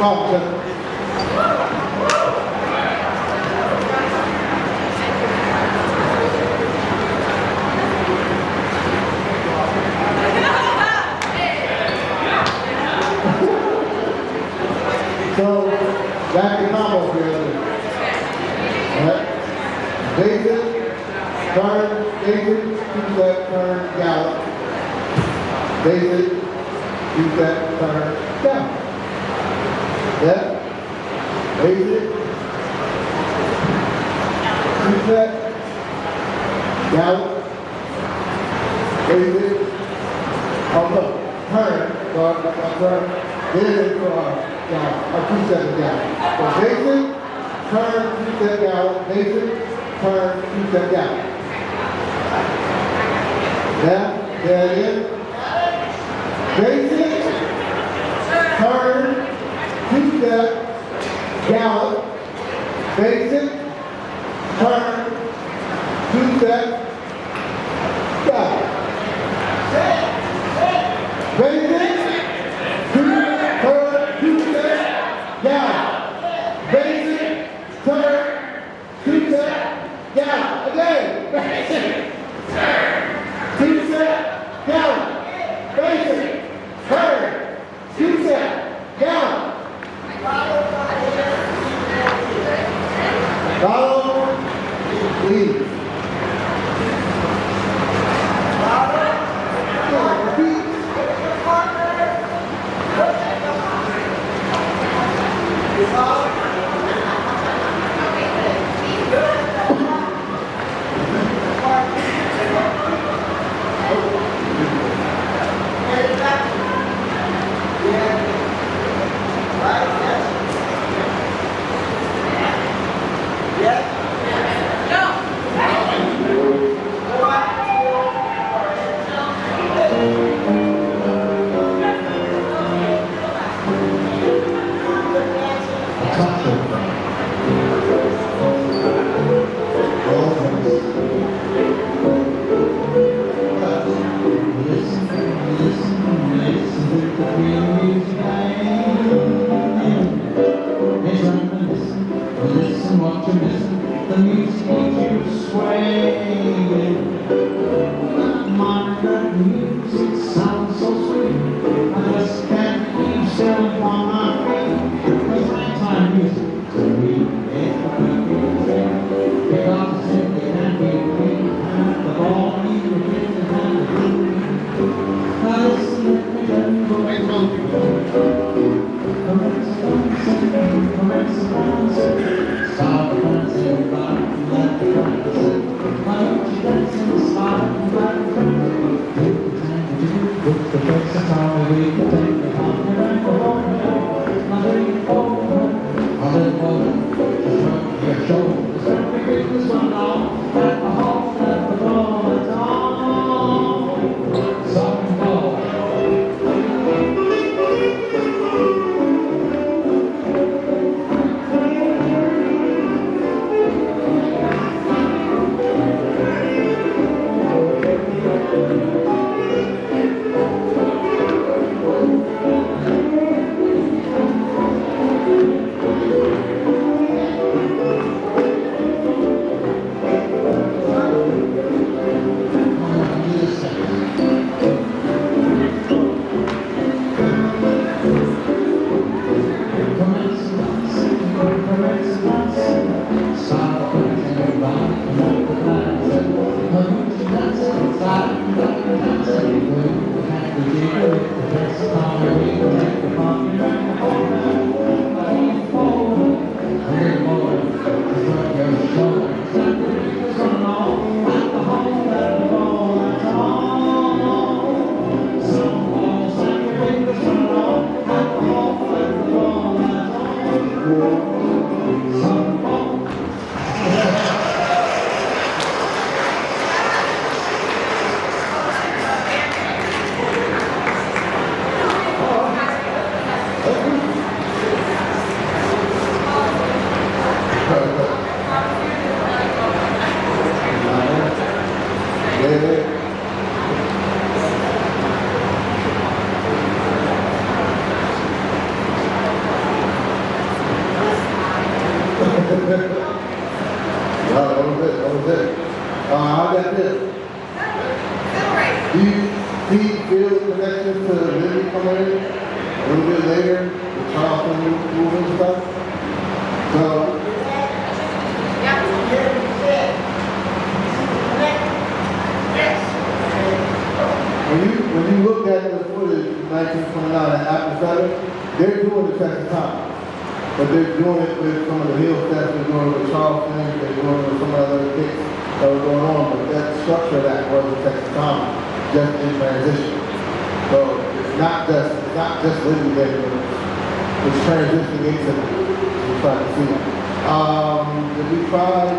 So, back to combo here. Alright? Basic, turn, basic, two-step, turn, gallop. Basic, two-step, turn, gallop. Step, basic, two-step, gallop. Basic, turn, then two-step gallop. So basic, turn, two-step gallop, basic, turn, two-step gallop. There it is. Basic, turn, two-step, gallop. Basic, turn, two-step, gallop. Basic, turn, two-step, gallop. Basic, turn, two-step, gallop. Again. Basic, turn, two-step, gallop. Basic, turn, two-step, gallop. Follow, lead. That was it. That was it. How'd that feel? Do you feel the connection to Lily coming in a little bit later? The Charleston movement and stuff? So, when you look at the footage of 1929 at Apple 7, they're doing the Texas time. But they're doing it with some of the hill steps, they're doing it with Charleston, they're doing it with some of the other kicks that were going on. But that structure of that was the Texas time, just in transition. So it's not just living there, it's transitioning into it. We're trying to see it. Did we try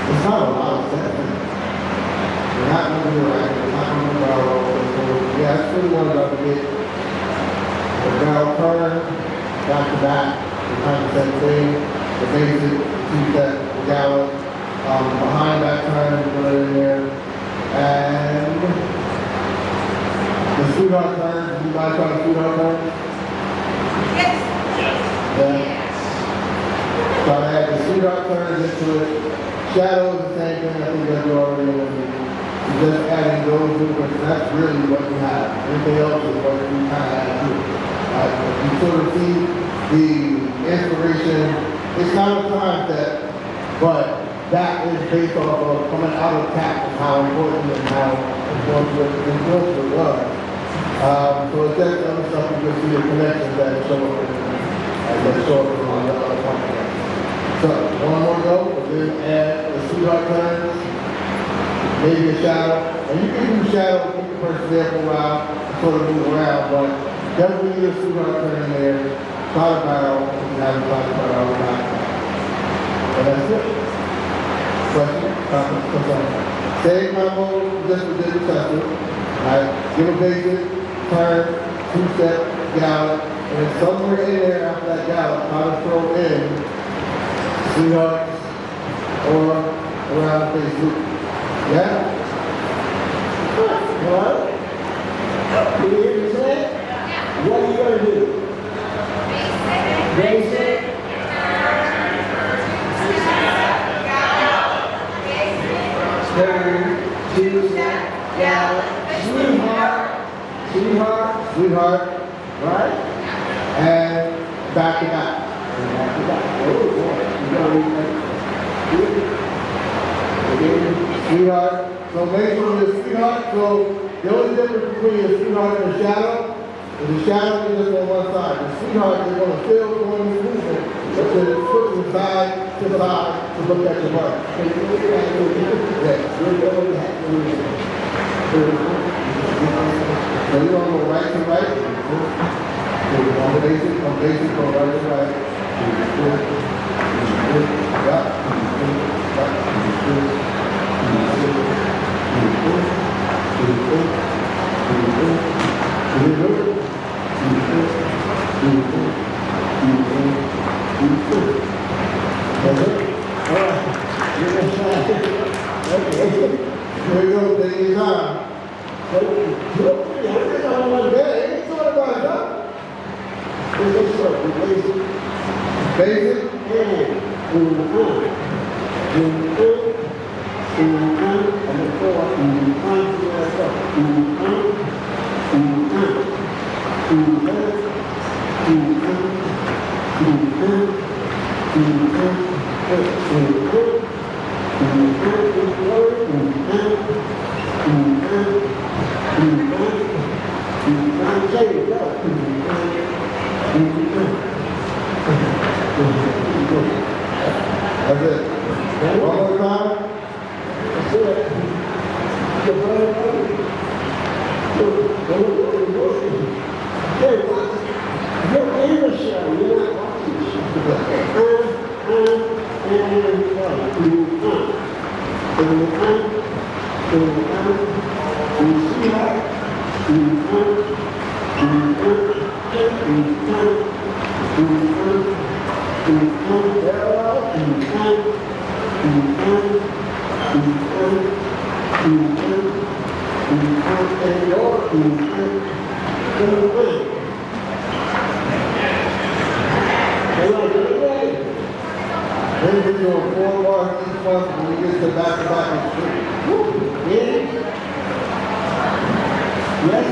it's not a lot of steps. We're not going to do right. We're not going to do our role. Yeah, that's really what I'm about to get. The barrel turn, back to back, the kind of same thing, the basic, two-step, gallop, behind that turn, put it in there, and the sweetheart turn. You guys try the sweetheart turn? Yes. Yeah. So I add the sweetheart turns into it. Shadow is the same thing. I think that's already in it. Just adding those movements, that's really what you have. Anything else is what you kind of add to it. You sort of see the inspiration. It's not a concept, but that is based off of coming out of tap and how important and how important it was. So it's that other stuff you can see the connections that show up in on the other part. So one more go, and then add the sweetheart turns. Maybe a shadow, and you can do shadow, keep the person there for a while, sort of move around, but definitely need a sweetheart turn in there, solid barrel, if you haven't solid barrel, not. And that's it. Question? Same combo, just we did the tester. Alright, give a basic, turn, two-step, gallop, and then somewhere in there after that gallop, try to throw in sweethearts or around the face loop. Yeah? What? You hear me say? What are you going to do? Basic. Turn, two-step, gallop, sweetheart, right? And back to back. Back to back. Oh boy. You got to sweetheart. So make sure the sweetheart, so the only difference between a sweetheart and a shadow is the shadow is just on one side. The sweetheart is going to still go in the movement, but then it's switching side to side to look at your butt. Yeah, so you're going to go right to right. On basic, go right to right. Here we go, take your time. Basic. That's it. One more time. That's it. You're in the show. You're not watching the show. Then we do a 4-bar each one when we get to back-to-back and three. Yeah. Yes.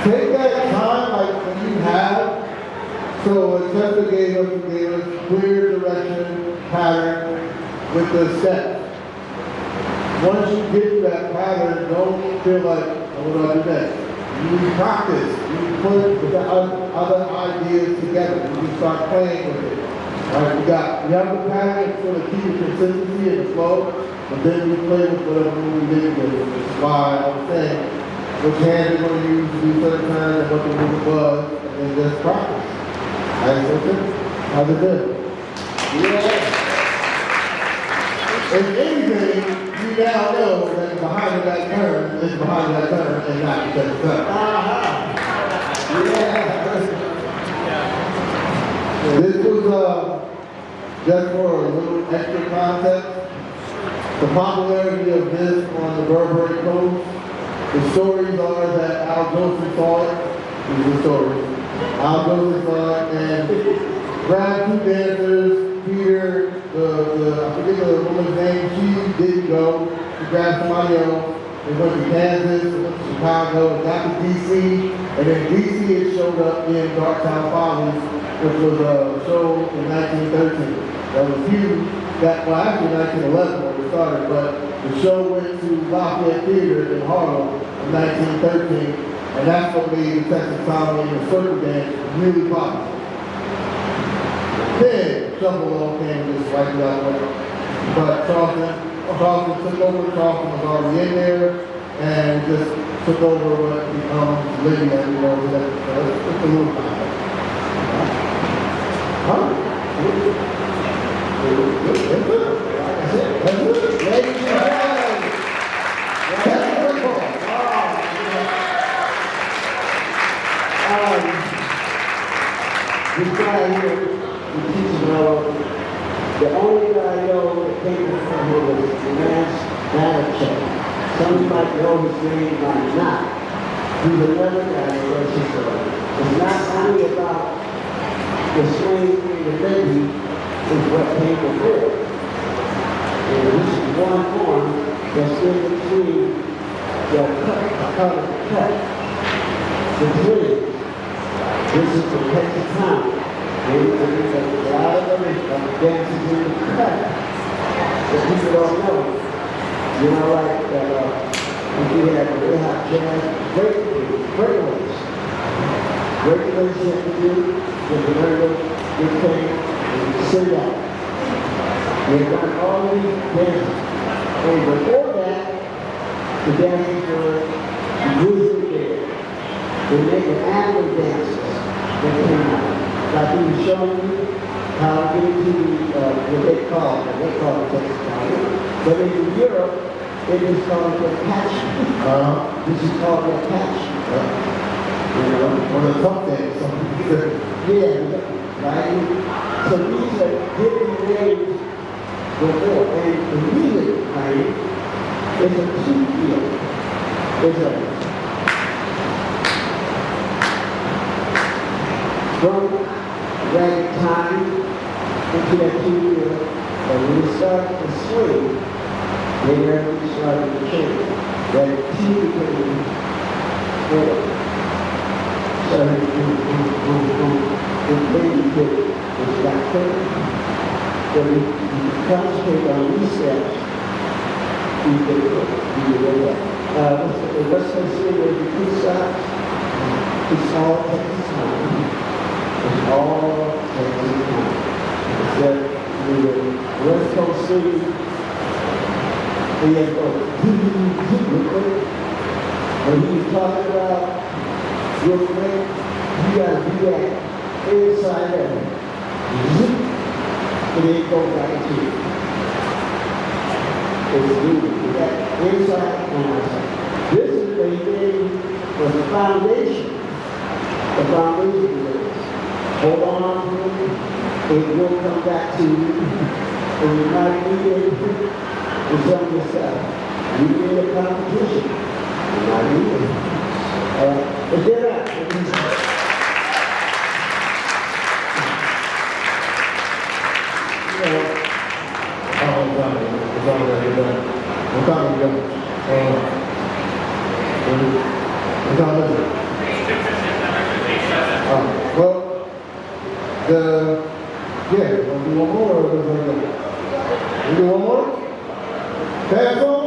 Take that time like when you have. So what Chester gave us clear direction, pattern with the steps. Once you get that pattern, don't feel like, oh, what do I do next? You practice. You put the other ideas together. You start playing with it. Right? You have the pattern for the key consistency and the flow, but then you play with whatever we did with it. Which is why I was saying which hand you're going to use to do certain times and what the movement was, and just practice. That's okay. How's it been? Yeah. If anything, you now know that behind that turn is behind that turn and not because of turn. Yeah. This was just for a little extra context. The popularity of this on the Burberry coast. The stories are that Al Joseph saw it. These are the stories. Al Joseph saw it and grabbed two dancers. Peter, I forget the woman's name, she didn't go. She grabbed somebody else. They went to Kansas, they went to Chicago, got to DC, and then DC had showed up in Darktown Follies, which was a show in 1913. That was huge. Well, actually 1911 when it started, but the show went to Lafayette Theater in Harlem in 1913, and that's what made the Texas Comedy and the circle dance really popular. Then, Shuffle Along came and just wiped it out. But Charleston took over. Charleston was already in there, and just took over what becomes Libby, as we know. It's a little complex. Huh? Ladies and gentlemen, this guy here, who teaches well, the only guy I know that came from here was Lance Vanacek. Some of you might know his name, might not. He's another guy that does his story. It's not only about the swing and the baby, is what came before. And this is one form that's in between the cut, the twins. This is the Texas town. There's a lot of dances in the cut that people don't know. You know, like if you have really hot jazz, breakaways. Breakaways you have to do with the regular, good thing, and you sit out. They've done all these dances. And before that, the dances were usually there. They make an annual dances that came out. Like he was showing you how to get into what they call it Texas Comedy. But in Europe, it is called the patch. This is called the patch. You know, or the tough dance. Yeah, right? So these are different ways before. And the music, right, is a two-field. It's a from ragged time into that two-field. And when we start to swing, they never started to change. That two became four. Started to and then you get this back there. So you concentrate on these steps, you get that. Let's consider the two stops. It's all Texas time. It's all Texas time. It's that the West Coast City, they have to when he's talking about real quick, you gotta do that inside of it. And then go back to it. It's moving. That inside and outside. This is what he did was the foundation. The foundation is hold on to it. It will come back to you. And you might need it for some of the stuff. You need a competition. You might need it. But they're not. Well, we'll do one more or we do one more? Pass on?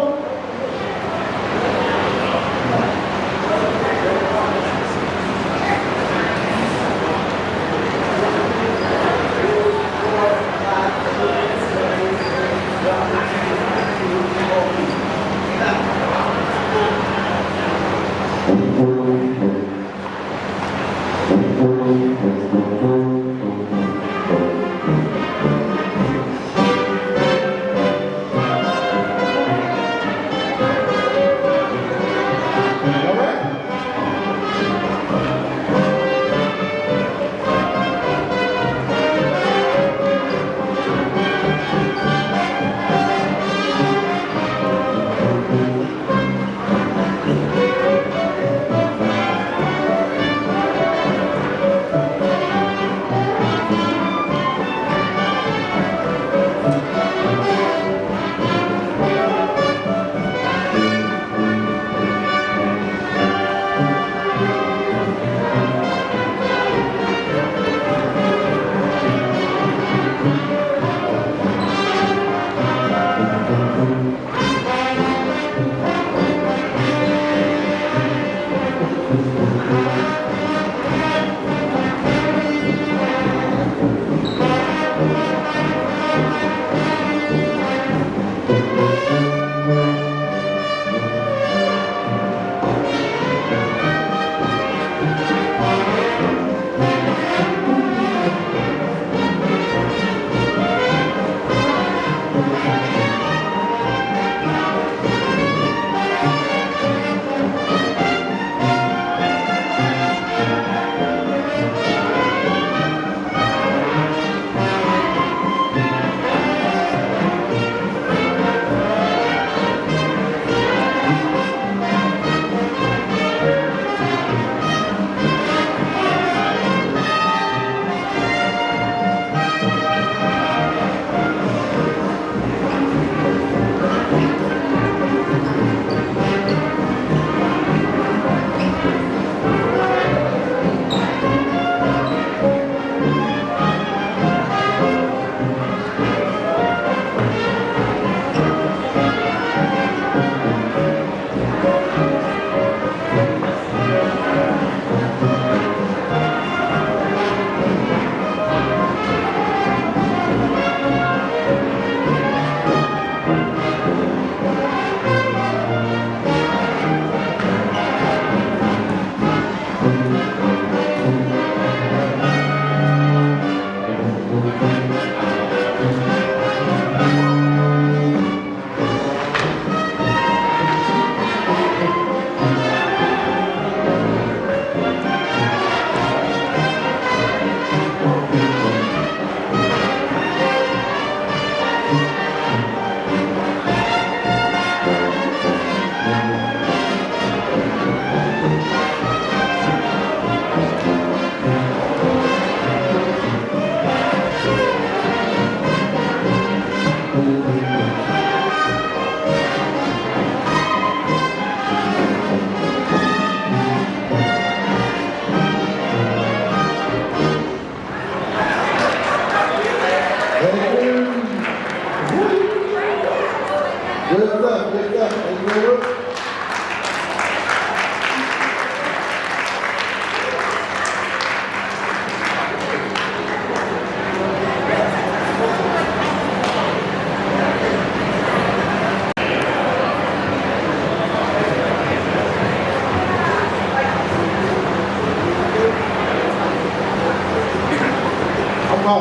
So,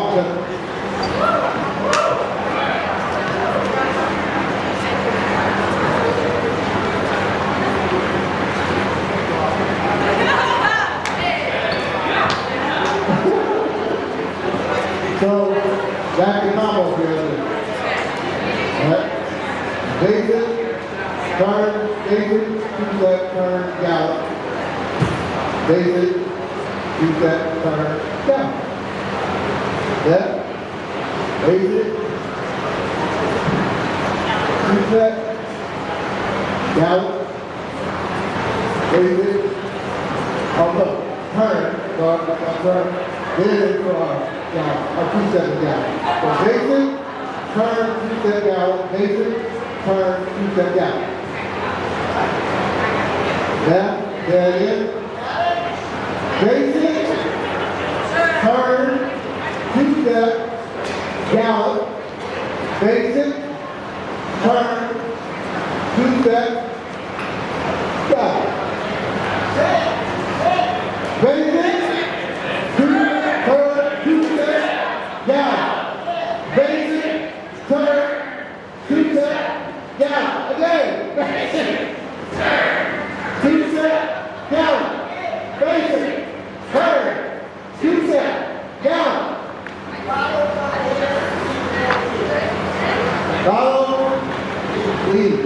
back to combo here. Alright? Basic, turn, basic, two-step, turn, gallop. Basic, two-step, turn, gallop. Step, basic, two-step, gallop. Basic, turn, turn, then gallop, two-step gallop. So basic, turn, two-step gallop, basic, turn, two-step gallop. There it is. Basic, turn, two-step, gallop, basic, turn, two-step, gallop. Basic, turn, two-step, gallop. Basic, turn, two-step, gallop. Again. Basic, turn, two-step, gallop. Basic, turn, two-step, gallop. Follow, lead.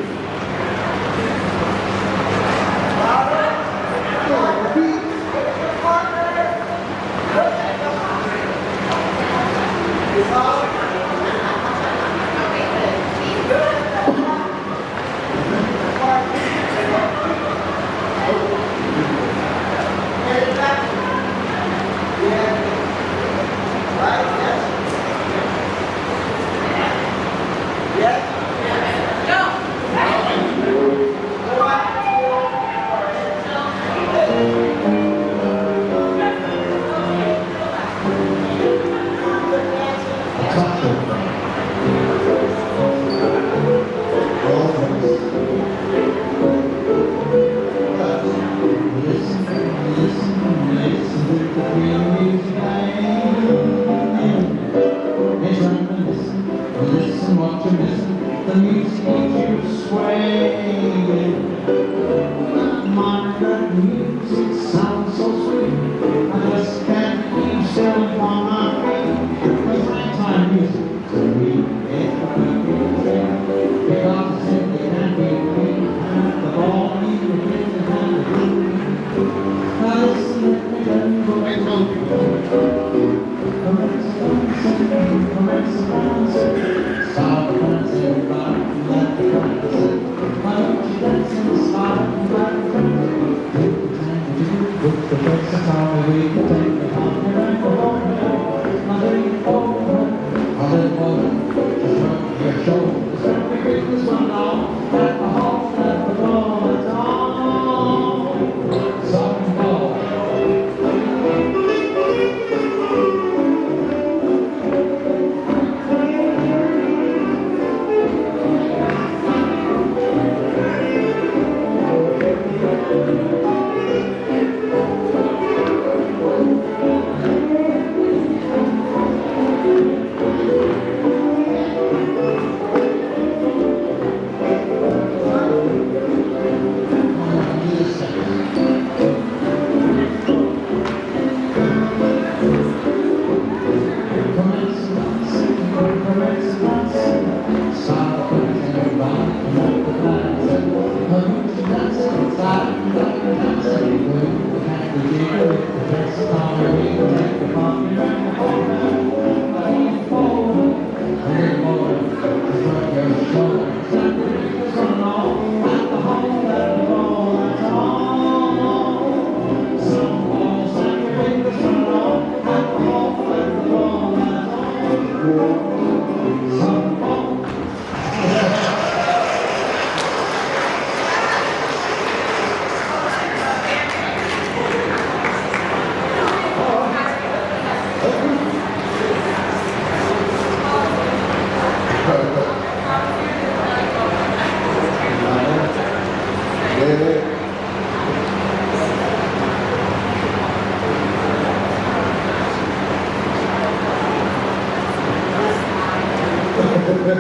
That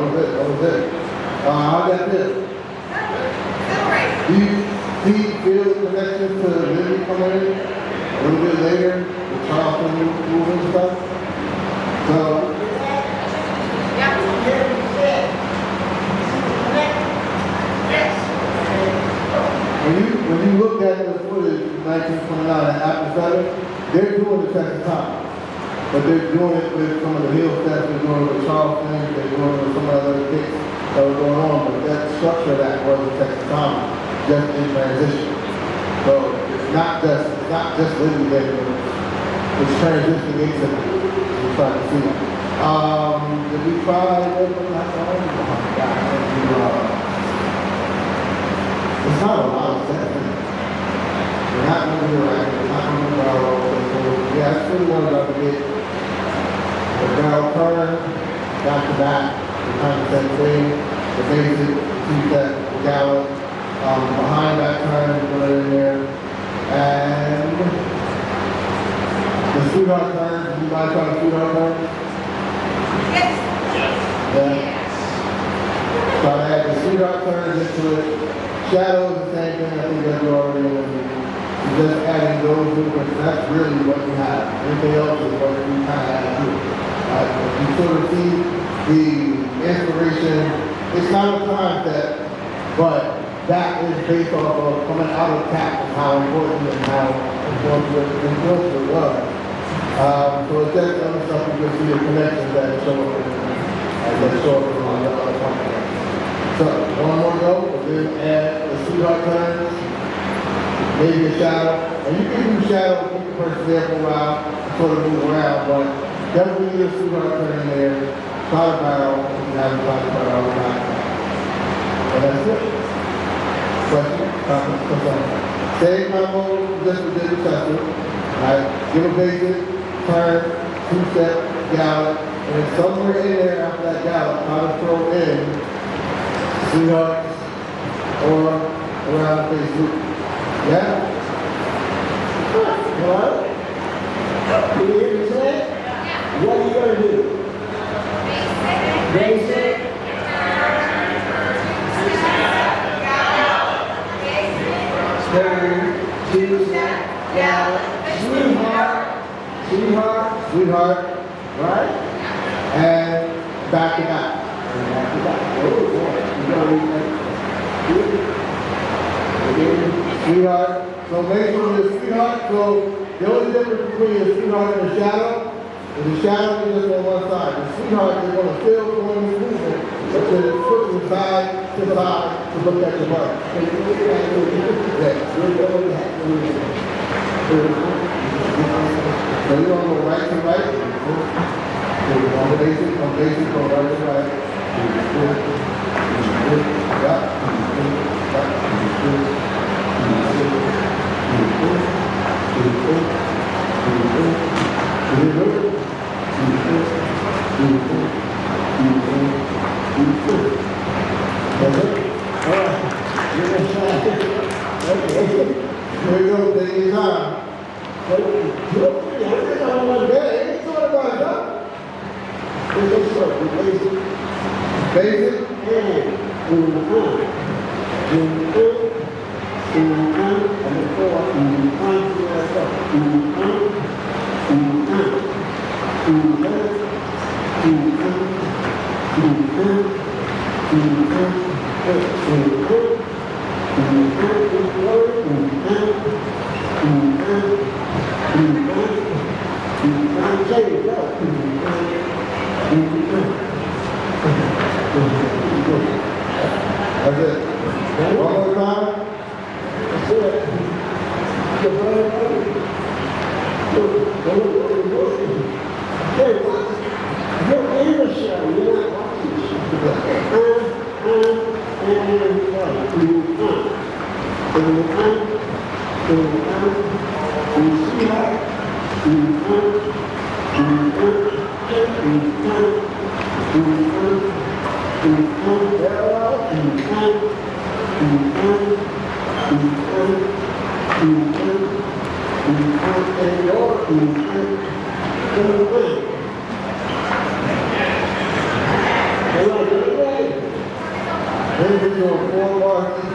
was it. That was it. How that feel? Do you feel the connection to Rhythmic coming in a little bit later, the Charleston movement stuff? So, when you look at the footage in 1929 at Apple 7, they're doing the Texas time. But they're doing it with some of the hill steps, they're doing it with Charleston, they're doing it with some of the other kicks that were going on. But that structure of that was the Texas time, just in transition. So it's not just living there, but it's transitioning into that. We're trying to see. Did we try it's not a lot of sense. We're not going to be right. We're not going to be right. Yeah, that's really what I'm about to get. The barrel turn, back to back, the kind of same thing. The basic, two-step, gallop, behind that turn, put it in there. And the sweetheart turn, you guys try the sweetheart turn? Yes. Yeah. So I add the sweetheart turns into it. Shadow is the same thing, I think that's already in it. Just adding those movements, that's really what you have. Everything else is what you kind of add to it. You sort of see the inspiration. It's not a time set, but that is based off of coming out of tap and how important and how important it was. So it's just other stuff you can see the connections that show up in on the other company. So one more go, and then add the sweetheart turns, maybe a shadow. And you can do shadow, keep the person there for a while, sort of move around, but definitely need a sweetheart turn in there, try to barrel, you can have a try to barrel all the time. And that's it. Question? Save my mode, just for this session. Right? Give a basic, turn, two-step, gallop, and then somewhere in there after that gallop, try to throw in sweethearts or around Facebook. Yeah? Hello? Can you hear me say? What are you going to do? Basic. Turn, two-step, gallop, Sweetheart, right? and back to back. Sweetheart. So make sure the sweetheart, so the only difference between the sweetheart and the shadow is the shadow is just on one side. The sweetheart is going to still go in this movement, but then it's switching side to side to look at the mark. So you're going to go right to right. On basic, go right to right. Here we go, take your time. Basic. That's it. One more time. That's it. You're in the show, you're not watching the show.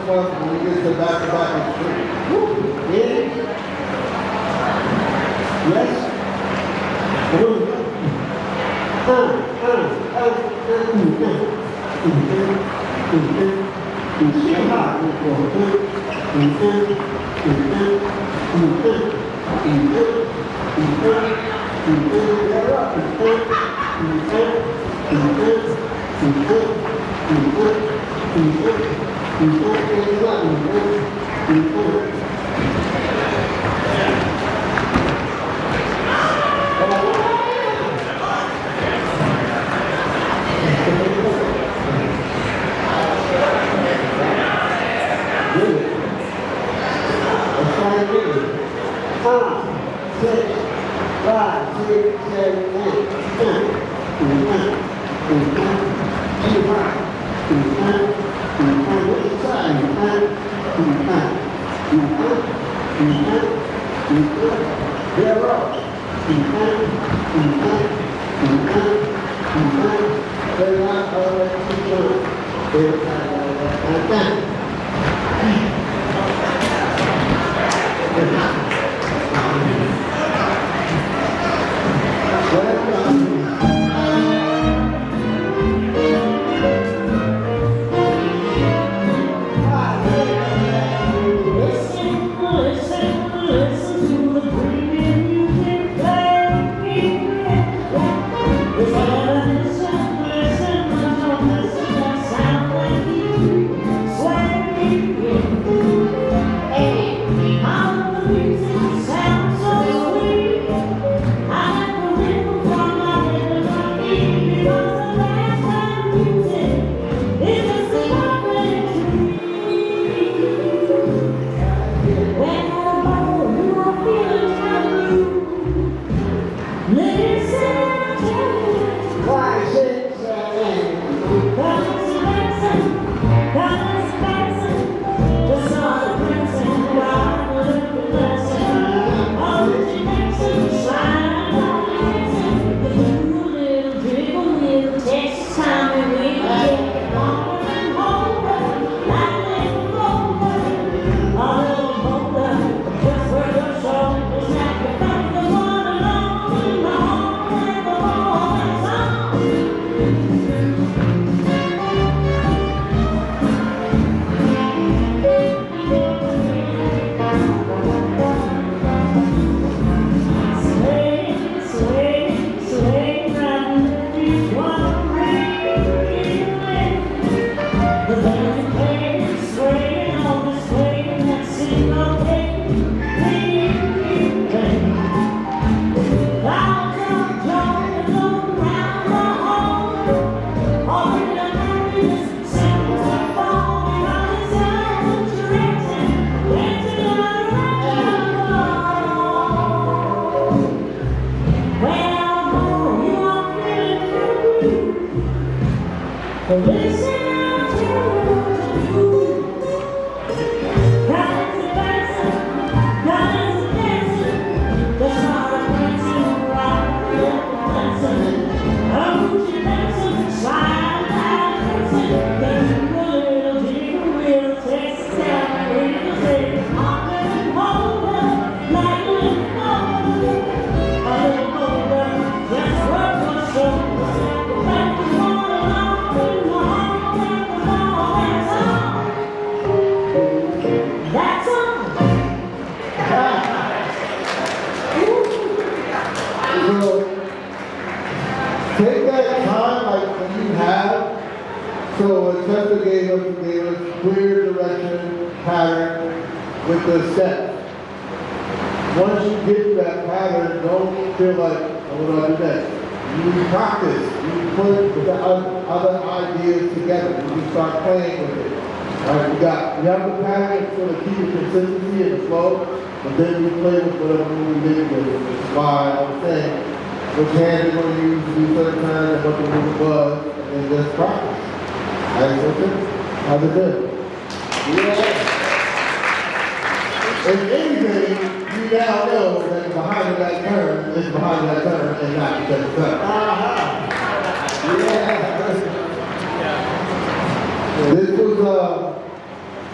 month when we get to back-to-back is free. Yeah. Yes.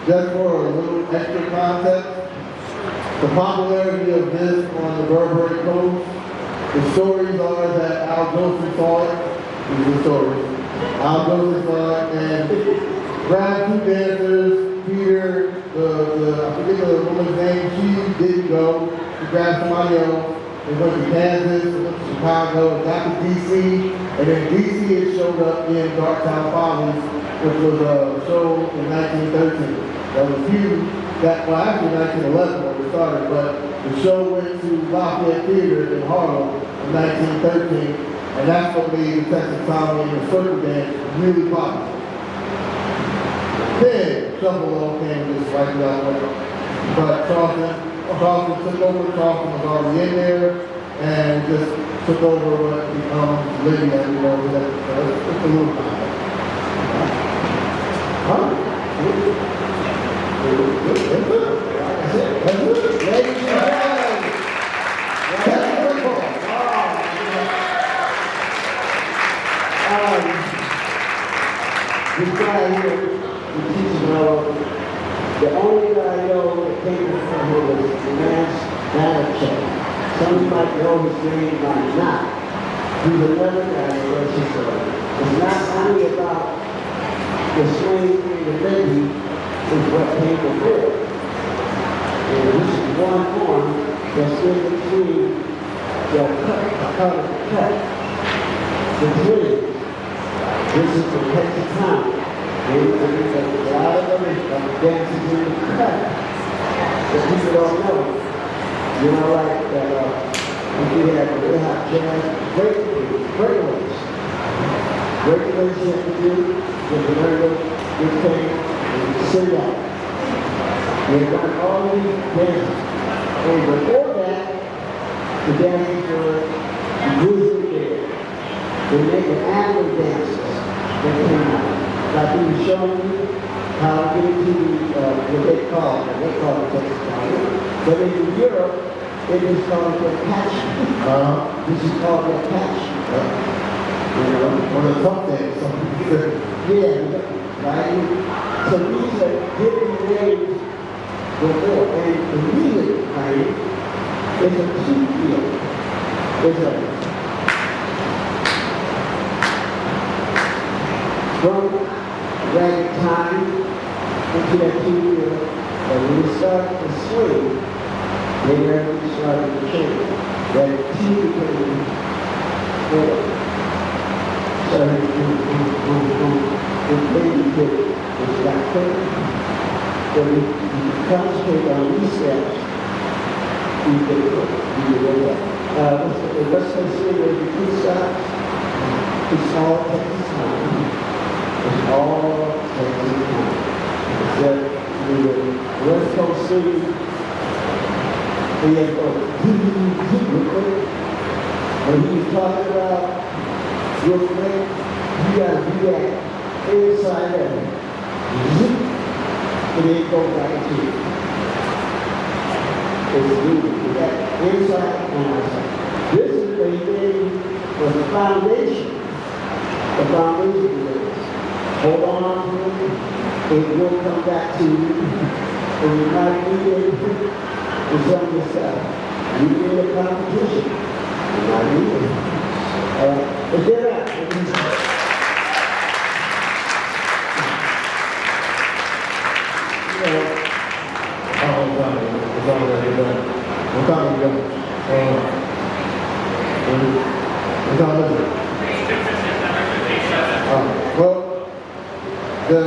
just for a little extra context, the popularity of this on the Burberry coast, the stories are that Al Joseph saw it. These are the stories. Al Joseph saw it and grabbed two dancers, Peter, I forget the woman's name, she didn't go. She grabbed somebody else. They went to Kansas, went to Chicago, got to DC, and then DC had showed up in Darktown Follies, which was a show in 1913. That was huge. Well, actually 1911 when we started, but the show went to Lafayette Theater in Harlem in 1913, and that's what made the Texas Comedy and the circle dance really popular. Then Shuffle Along came and just wiped it out. But Charleston took over. Charleston was already in there and just took over what becomes Libby as we know today. So it's a little time. Huh? That's it. Ladies and gentlemen, that's the football. This guy here, he teaches all the only guy I know that came from here was the man's manager. Some might know his name, might not. He's another guy that was his It's not only about the swing and the baby, is what came before. And this is one form that's in between the cut, the twin. This is the Texas time. A lot of them dances in the cut that people don't know. You know, like if you have a real hot jazz, breakaways. Breakaways you have to do with the regular, good thing, and sit down. They've done all these dances. And before that, the dances were usually there. They make an animal dances that came out. Like he was showing you how to get into what they call it Texas Comedy. But in Europe, they just call it the patch. This is called the patch. You know, or the tough dance. Yeah, right? So these are different ways before. And the music, right, is a two field. It's a from ragtime into that two field. And when you start to swing, then everything started to change. That two became four. So the baby did was got quick. So we concentrate on these steps. We did it. Let's consider the two stops. It's all Texas time. It's all Texas time. That the West Coast City, we have to when he was talking about real quick, you gotta do that inside of it. And then go back to it. It's moving. You got inside and outside. This is the thing for the foundation. The foundation is hold on to it. It will come back to you. And you might need it for some of yourself. You need a competition. You might need it. But they're not. Well, the